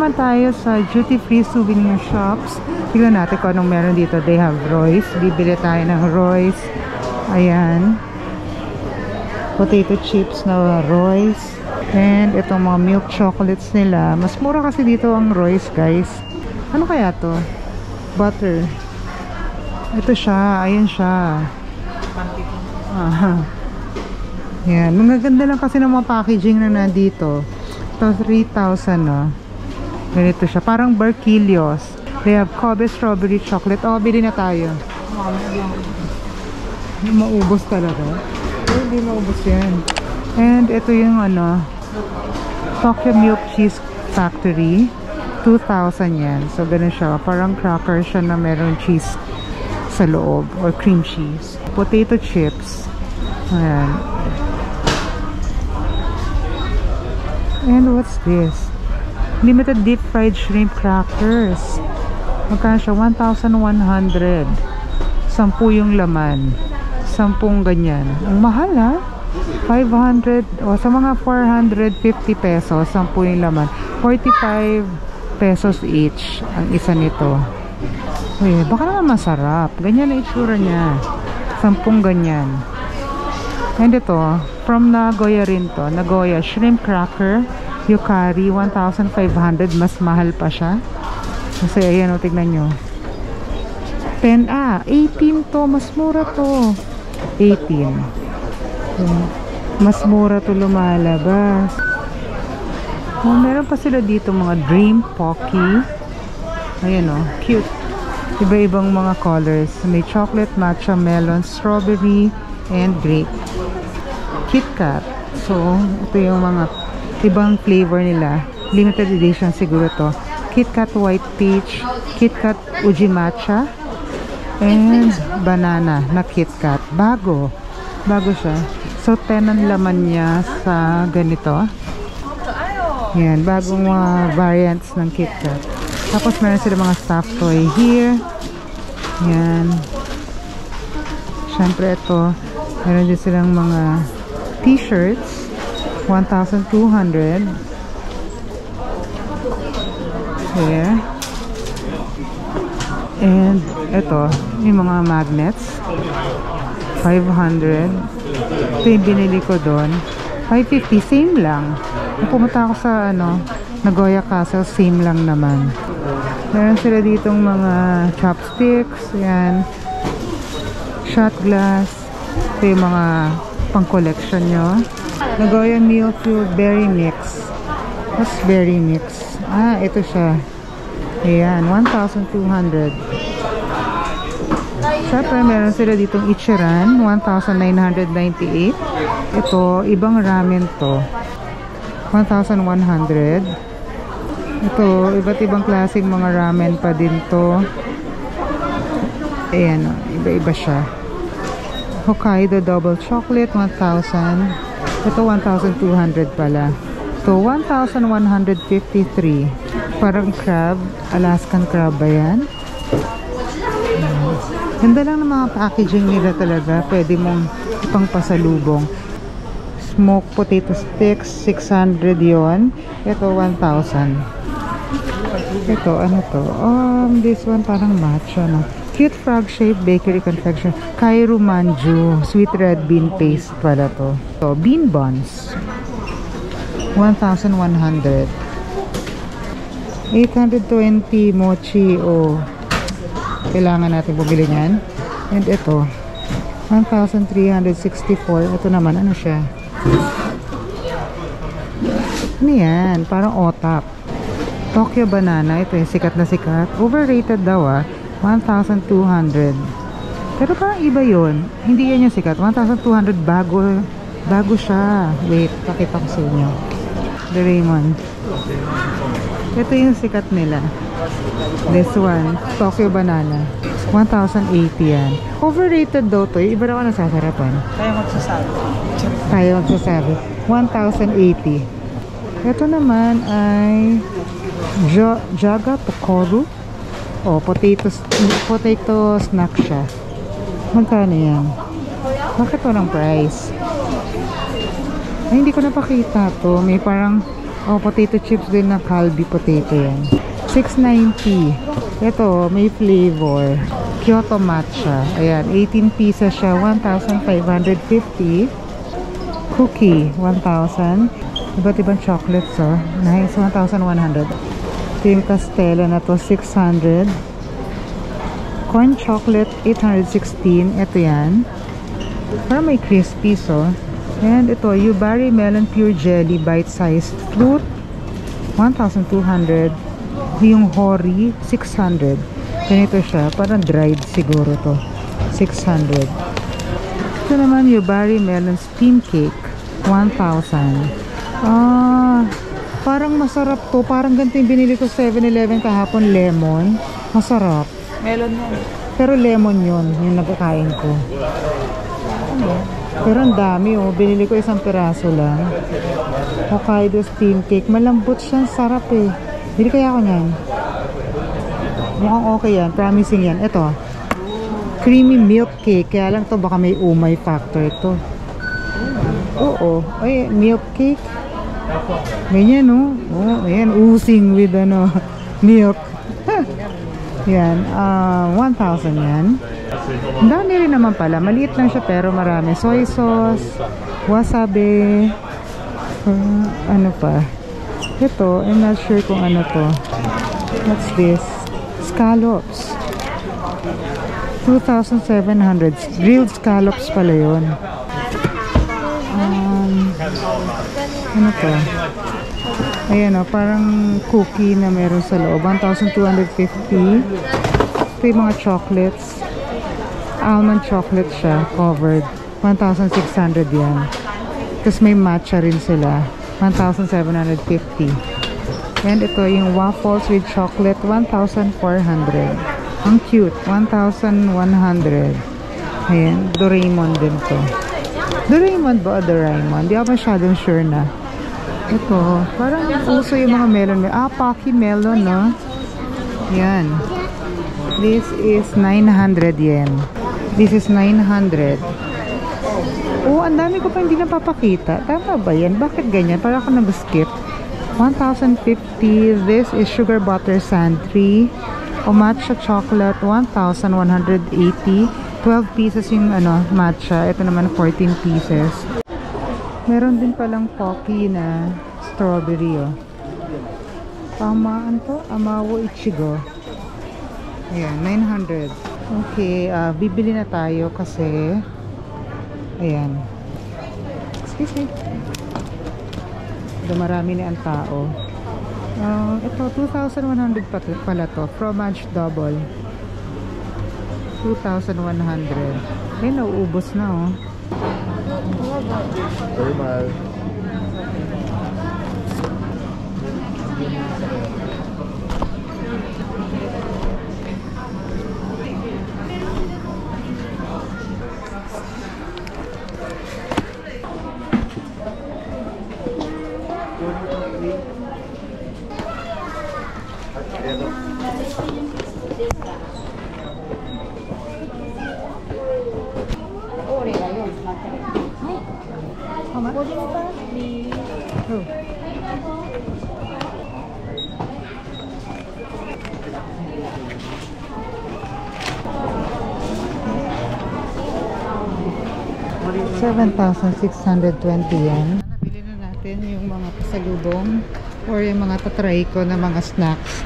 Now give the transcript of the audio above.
naman tayo sa duty-free souvenir shops. Tignan natin kung anong meron dito. They have Royce. Bibili tayo ng Royce. Ayan. Potato chips na Royce. And itong mga milk chocolates nila. Mas mura kasi dito ang Royce, guys. Ano kaya to? Butter. Ito siya. Ayan siya. Aha. Yan. Magaganda lang kasi ng mga packaging na nandito. Ito, 3,000 no? Ganito siya. Parang Barquillos. They have Kobe strawberry chocolate. Oh, bili na tayo. Maubos talaga. Hindi maubos yan. And ito yung ano, Tokyo Milk Cheese Factory. 2,000 yan. So, ganun siya. Parang cracker siya na meron cheese sa loob. Or cream cheese. Potato chips. Ayan. And what's this? Limited deep fried shrimp crackers. Magkano siya? 1,100. 10 yung laman. 10 ganyan. Ang mahal ha? 500 o sa mga 450 pesos 10 yung laman. 45 pesos each ang isa nito. Uy, baka naman masarap. Ganyan ang itsura niya. 10 ganyan. And ito, from Nagoya rin to. Nagoya shrimp cracker Yukari, 1,500. Mas mahal pa siya. Kasi ayan o, tignan nyo. 18 to. Mas mura to. 18. Mas mura to lumalabas. Oh, meron pa sila dito mga Dream Pocky. Ayan o, cute. Iba-ibang mga colors. May chocolate, matcha, melon, strawberry, and grape. KitKat. So, ito yung mga ibang flavor nila. Limited edition siguro to. KitKat White Peach, KitKat Uji Matcha, and banana na KitKat. Bago siya. So 10 ang laman niya sa ganito. Yan, bagong mga variants ng KitKat. Tapos meron sila mga stuffed toy here. Yan. Siyempre ito, meron din silang mga t-shirts. 1,200. Here. And ito, yung mga magnets. 500. Ito yung binili ko doon. 550, same lang. Nung pumunta ako sa Nagoya Castle, same lang naman. Meron sila ditong mga chopsticks. Ayan. Shot glass. Ito yung mga pang collection nyo. Nagoya Millfield Berry Mix. What's Berry Mix? Ah, ito siya. Ayan, 1,200. Siyempre, meron sila ditong Ichiran, 1,998. Ito, ibang ramen to. 1,100. Ito, iba't ibang klaseng mga ramen pa din to. Ayan, iba-iba siya. Hokkaido Double Chocolate, 1,000. Ito 1,200 pala. Ito 1,153. Parang crab. Alaskan crab ba yan? Ganda lang ng mga packaging nila talaga. Pwede mong ipang pasalubong. Smoked potato sticks, 600 yon. Ito 1,000. Ito ano to? This one parang matcha no? Cute frog shape bakery confection. Kairu manju. Sweet red bean paste pala to. So, bean buns. 1,100. 820 mochi. Oh. Kailangan natin bumili niyan. And ito. 1,364. Ito naman. Ano siya? Ano yan? Parang otap. Tokyo banana. Ito yung sikat na sikat. Overrated daw ah. 1,200. Pero parang iba yun. Hindi yan yung sikat. 1,200 bago siya. Wait, pakita ko sa inyo. The Raymond. Ito yung sikat nila. This one, Tokyo banana. 1,080 yan. Overrated daw to. Iba raw ang nasasarapan. Tayo magsasabi. 1,080. Ito naman ay Jaga Tokoro. Oh, potato snack siya. Magkano yan? Bakit walang price? Ay, hindi ko napakita to. May parang Oh, potato chips din na Calbee potato yan. 690. Ito, may flavor. Kyoto matcha. Ayan, 18 pieces siya. 1,550. Cookie, 1,000. Iba't ibang chocolates, oh. Nice, 1,100. Ito yung Castella na to, 600. Corn chocolate, 816. Ito yan. Parang may crispies, oh. And ito, Yubari Melon Pure Jelly Bite-Sized Fruit, 1,200. Yung Hori, 600. Ganito siya. Parang dried siguro to. 600. Ito naman, Yubari Melon Steam Cake, 1,000. Parang masarap to. Parang ganito yung binili ko 7-Eleven kahapon, lemon. Masarap. Melon yan. Pero lemon yun, yung nagkakain ko. Pero ang dami, oh. Binili ko isang piraso lang. Hokkaido steam cake. Malambot siya. Sarap eh. Bili kaya ako niyan. Mukhang okay yan. Promising yan. Ito. Creamy milk cake. Kaya lang to baka may umay factor to. Oo. Ay, milk cake. Ganyan, no? Oh, ayan. Oozing with ano, milk. Yan. 1,000 yan. Ang dami rin naman pala. Maliit lang siya pero marami. Soy sauce, wasabi, ano pa. Ito, I'm not sure kung ano to. What's this? Scallops. 2,700. Grilled scallops pala yun. Ano to? Ayan o, parang cookie na meron sa loob. 1,250. Ito yung mga chocolates. Almond chocolate siya, covered. 1,600 yan. Tapos may matcha rin sila. 1,750. And ito yung waffles with chocolate, 1,400. Ang cute, 1,100. Ayan, Doraemon din to. Doraemon ba o Doraemon? Di ako masyadong sure na. Ito, parang uso yung mga melon. Pocky melon, no? Yan. This is 900 yen. This is 900. Oh, ang dami ko pa hindi napapakita. Tama ba yan? Bakit ganyan? Para ako nag-skip. 1,050. This is sugar butter sandry. O matcha chocolate, 1,180. 12 pieces yung ano, matcha. Ito naman 14 pieces. Meron din palang Pocky na strawberry, oh. Tamaan to? Amawo Ichigo. Ayan, 900. Okay, bibili na tayo kasi ayan. Excuse me. Dumarami na ang tao. Ito, 2,100 pala to. Fromage double. 2,100. Eh, nauubos na, oh. Normal. Oh. $7,620 yan. Nabili na natin yung mga pasalubong or yung mga tatry ko na mga snacks.